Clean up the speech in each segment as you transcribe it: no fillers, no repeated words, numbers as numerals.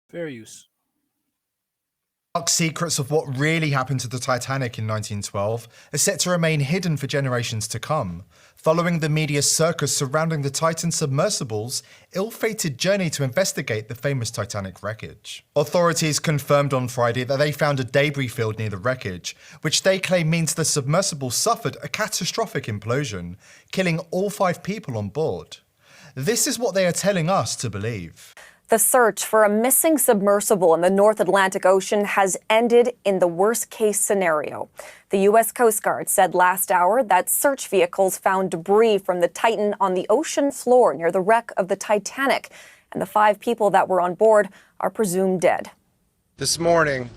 Fair use. Dark secrets of what really happened to the Titanic in 1912 are set to remain hidden for generations to come, following the media circus surrounding the Titan submersible's ill-fated journey to investigate the famous Titanic wreckage. Authorities confirmed on Friday that they found a debris field near the wreckage, which they claim means the submersible suffered a catastrophic implosion, killing all 5 people on board. This is what they are telling us to believe. The search for a missing submersible in the North Atlantic Ocean has ended in the worst-case scenario. The U.S. Coast Guard said last hour that search vehicles found debris from the Titan on the ocean floor near the wreck of the Titanic, and the 5 people that were on board are presumed dead. This morning,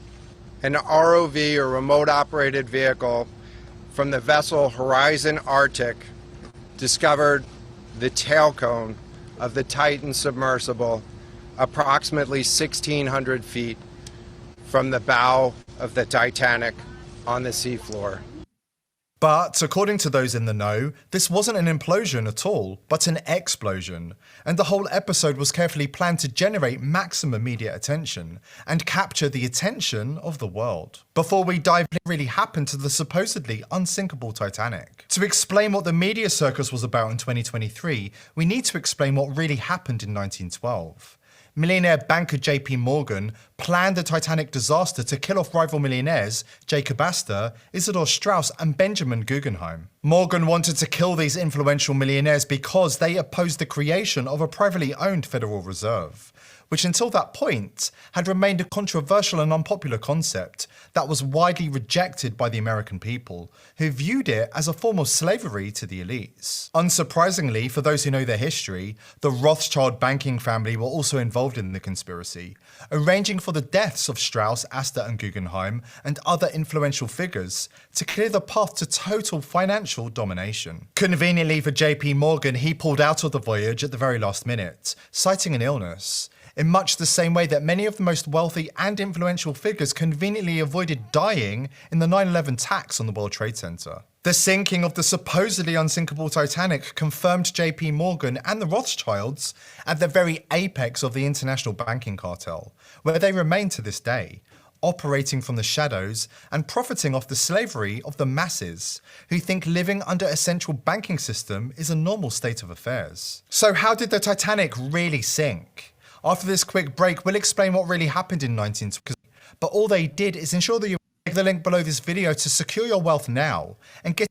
an ROV, or remote-operated vehicle, from the vessel Horizon Arctic discovered the tail cone of the Titan submersible approximately 1,600 feet from the bow of the Titanic on the seafloor. But according to those in the know, this wasn't an implosion at all, but an explosion, and the whole episode was carefully planned to generate maximum media attention and capture the attention of the world. Before we dive in, what really happened to the supposedly unsinkable Titanic? To explain what the media circus was about in 2023, we need to explain what really happened in 1912. Millionaire banker JP Morgan planned the Titanic disaster to kill off rival millionaires Jacob Astor, Isidor Straus, and Benjamin Guggenheim. Morgan wanted to kill these influential millionaires because they opposed the creation of a privately owned Federal Reserve, which until that point had remained a controversial and unpopular concept that was widely rejected by the American people, who viewed it as a form of slavery to the elites. Unsurprisingly, for those who know their history, the Rothschild banking family were also involved in the conspiracy, arranging for the deaths of Strauss, Astor, and Guggenheim, and other influential figures to clear the path to total financial domination. Conveniently for JP Morgan, he pulled out of the voyage at the very last minute, citing an illness, in much the same way that many of the most wealthy and influential figures conveniently avoided dying in the 9/11 attacks on the World Trade Center. The sinking of the supposedly unsinkable Titanic confirmed JP Morgan and the Rothschilds at the very apex of the international banking cartel, where they remain to this day, operating from the shadows and profiting off the slavery of the masses, who think living under a central banking system is a normal state of affairs. So how did the Titanic really sink? After this quick break, we'll explain what really happened in 1912, but all they did is ensure that you click the link below this video to secure your wealth now and get.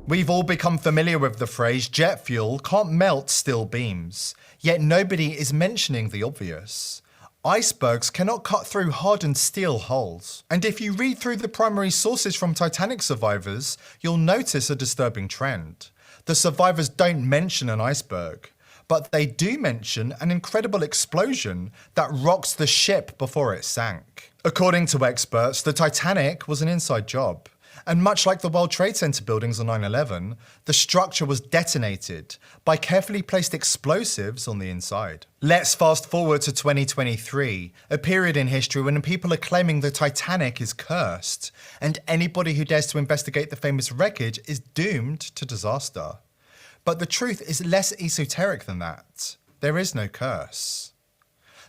We've all become familiar with the phrase jet fuel can't melt steel beams, yet nobody is mentioning the obvious. Icebergs cannot cut through hardened steel hulls. And if you read through the primary sources from Titanic survivors, you'll notice a disturbing trend. The survivors don't mention an iceberg, but they do mention an incredible explosion that rocked the ship before it sank. According to experts, the Titanic was an inside job. And much like the World Trade Center buildings on 9/11, the structure was detonated by carefully placed explosives on the inside. Let's fast forward to 2023, a period in history when people are claiming the Titanic is cursed, and anybody who dares to investigate the famous wreckage is doomed to disaster. But the truth is less esoteric than that. There is no curse.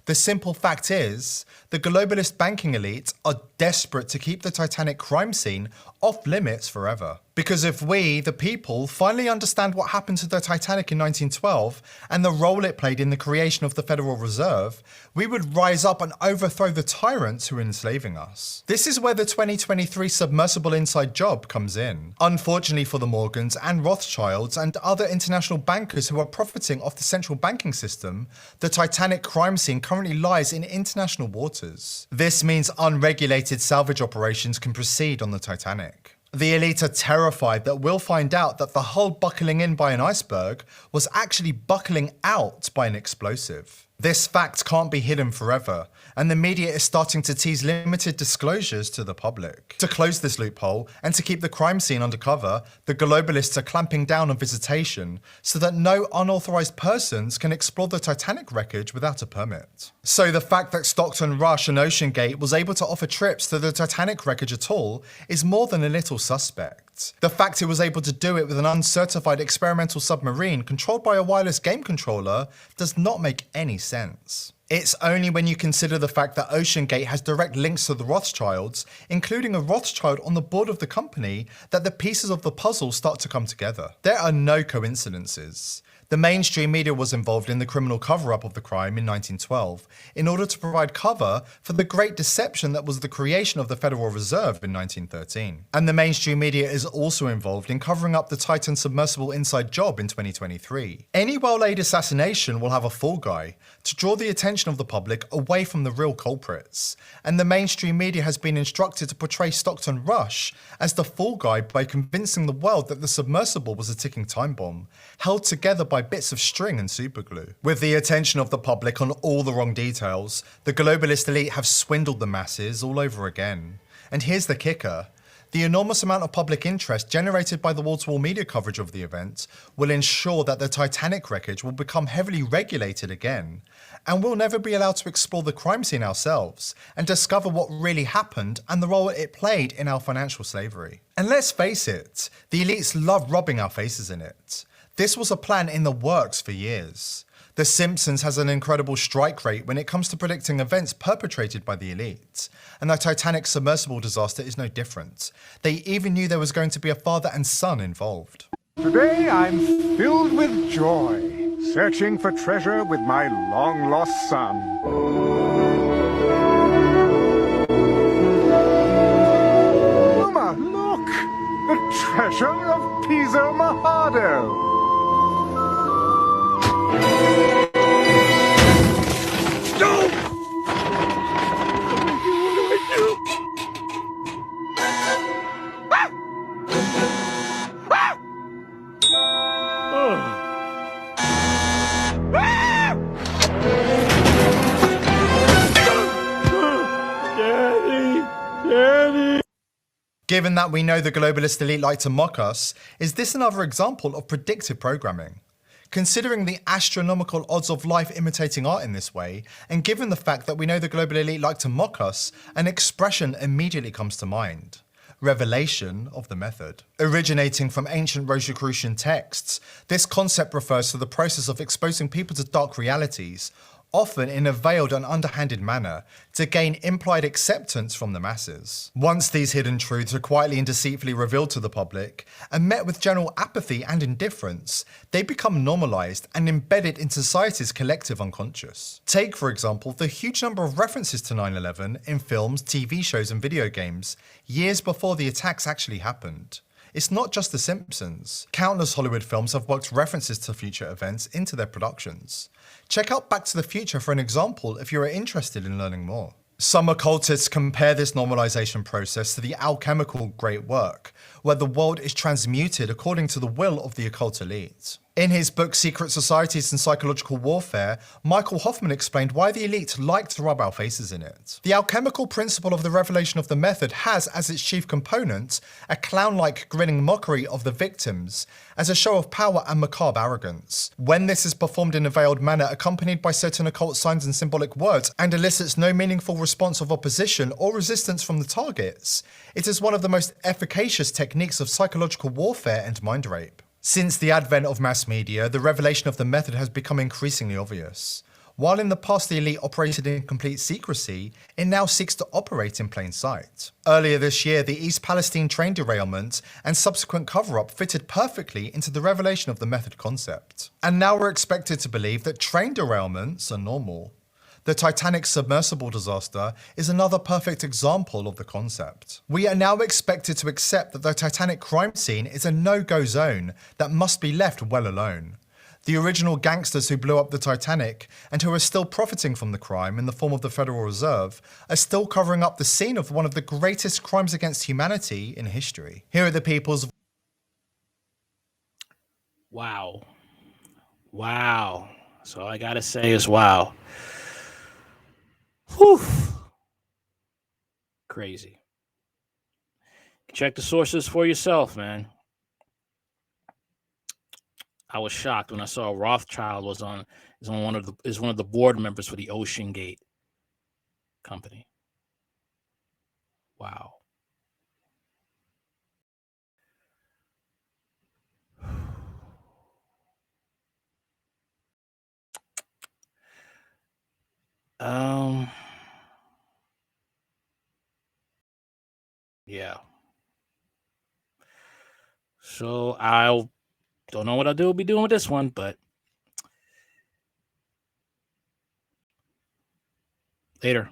The simple fact is, the globalist banking elite are desperate to keep the Titanic crime scene off limits forever. Because if we, the people, finally understand what happened to the Titanic in 1912 and the role it played in the creation of the Federal Reserve, we would rise up and overthrow the tyrants who are enslaving us. This is where the 2023 submersible inside job comes in. Unfortunately for the Morgans and Rothschilds and other international bankers who are profiting off the central banking system, the Titanic crime scene currently lies in international waters. This means unregulated salvage operations can proceed on the Titanic. The elite are terrified that we'll find out that the hull buckling in by an iceberg was actually buckling out by an explosive. This fact can't be hidden forever, and the media is starting to tease limited disclosures to the public. To close this loophole, and to keep the crime scene undercover, the globalists are clamping down on visitation so that no unauthorized persons can explore the Titanic wreckage without a permit. So the fact that Stockton Rush and Oceangate was able to offer trips to the Titanic wreckage at all is more than a little suspect. The fact it was able to do it with an uncertified experimental submarine controlled by a wireless game controller does not make any sense. It's only when you consider the fact that OceanGate has direct links to the Rothschilds, including a Rothschild on the board of the company, that the pieces of the puzzle start to come together. There are no coincidences. The mainstream media was involved in the criminal cover-up of the crime in 1912 in order to provide cover for the great deception that was the creation of the Federal Reserve in 1913. And the mainstream media is also involved in covering up the Titan submersible inside job in 2023. Any well-laid assassination will have a fall guy to draw the attention of the public away from the real culprits. And the mainstream media has been instructed to portray Stockton Rush as the fall guy by convincing the world that the submersible was a ticking time bomb, held together by bits of string and superglue. With the attention of the public on all the wrong details, the globalist elite have swindled the masses all over again. And here's the kicker. The enormous amount of public interest generated by the wall-to-wall media coverage of the event will ensure that the Titanic wreckage will become heavily regulated again, and we'll never be allowed to explore the crime scene ourselves and discover what really happened and the role it played in our financial slavery. And let's face it, the elites love rubbing our faces in it. This was a plan in the works for years. The Simpsons has an incredible strike rate when it comes to predicting events perpetrated by the elite, and the Titanic submersible disaster is no different. They even knew there was going to be a father and son involved. Today I'm filled with joy, searching for treasure with my long-lost son. Mama, look! The treasure of Piso Mojado! Given that we know the globalist elite like to mock us, is this another example of predictive programming? Considering the astronomical odds of life imitating art in this way, and given the fact that we know the global elite like to mock us, an expression immediately comes to mind. Revelation of the method. Originating from ancient Rosicrucian texts, this concept refers to the process of exposing people to dark realities, often in a veiled and underhanded manner, to gain implied acceptance from the masses. Once these hidden truths are quietly and deceitfully revealed to the public, and met with general apathy and indifference, they become normalized and embedded in society's collective unconscious. Take, for example, the huge number of references to 9/11 in films, TV shows, and video games, years before the attacks actually happened. It's not just The Simpsons. Countless Hollywood films have worked references to future events into their productions. Check out Back to the Future for an example if you are interested in learning more. Some occultists compare this normalization process to the alchemical great work, where the world is transmuted according to the will of the occult elite. In his book Secret Societies and Psychological Warfare, Michael Hoffman explained why the elite like to rub our faces in it. The alchemical principle of the revelation of the method has as its chief component a clown-like grinning mockery of the victims as a show of power and macabre arrogance. When this is performed in a veiled manner accompanied by certain occult signs and symbolic words and elicits no meaningful response of opposition or resistance from the targets, it is one of the most efficacious techniques of psychological warfare and mind rape. Since the advent of mass media, the revelation of the method has become increasingly obvious. While in the past the elite operated in complete secrecy, it now seeks to operate in plain sight. Earlier this year, the East Palestine train derailment and subsequent cover-up fitted perfectly into the revelation of the method concept. And now we're expected to believe that train derailments are normal. The Titanic submersible disaster is another perfect example of the concept. We are now expected to accept that the Titanic crime scene is a no-go zone that must be left well alone. The original gangsters who blew up the Titanic and who are still profiting from the crime in the form of the Federal Reserve are still covering up the scene of one of the greatest crimes against humanity in history. Here are the people's... Wow. Wow. That's all I gotta say is wow. Whew. Crazy. Check the sources for yourself, man. I was shocked when I saw Rothschild is one of the board members for the OceanGate company. Wow. Yeah. So I don't know what I'll be doing with this one, but later.